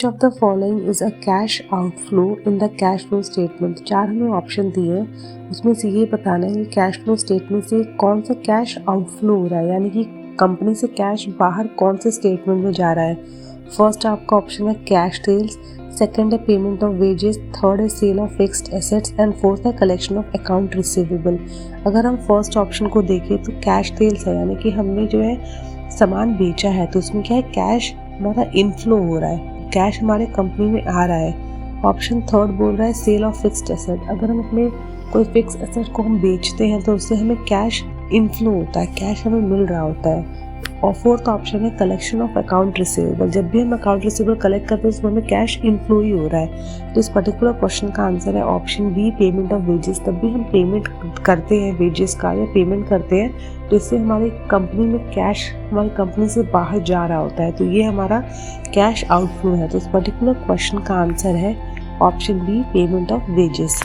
Which of the following is a cash outflow in the cash flow statement? चार हमें option दिए हैं, उसमें से ये बताना है कि कैश फ्लो स्टेटमेंट से कौन सा कैश आउटफ्लो हो रहा है, यानी कि कंपनी से कैश बाहर कौन से स्टेटमेंट में जा रहा है। फर्स्ट आपका ऑप्शन है कैश सेल्स, सेकंड है पेमेंट ऑफ वेजेस, थर्ड है sale of fixed assets and fourth है कलेक्शन ऑफ अकाउंट रिसीवेबल। अगर हम फर्स्ट ऑप्शन को देखें तो कैश सेल्स है, यानी कि हमने जो है सामान बेचा है तो उसमें क्या है, कैश हमारा इनफ्लो हो रहा है, कैश हमारे कंपनी में आ रहा है। ऑप्शन थर्ड बोल रहा है सेल ऑफ फिक्स्ड एसेट, अगर हम अपने कोई फिक्स एसेट को हम बेचते हैं तो उससे हमें कैश इनफ्लो होता है, कैश हमें मिल रहा होता है। और फोर्थ ऑप्शन है कलेक्शन ऑफ अकाउंट रिसीवेबल, जब भी हम अकाउंट रिसीवेबल कलेक्ट करते हैं उसमें हमें कैश इनफ्लो ही हो रहा है। तो इस पर्टिकुलर क्वेश्चन का आंसर है option B, payment of wages. तब भी हम पेमेंट करते हैं वेजेस का या पेमेंट करते हैं तो इससे हमारी कंपनी में कैश हमारी कंपनी से बाहर जा रहा होता है, तो ये हमारा कैश आउटफ्लो है। तो इस पर्टिकुलर क्वेश्चन का आंसर है option B, payment of wages.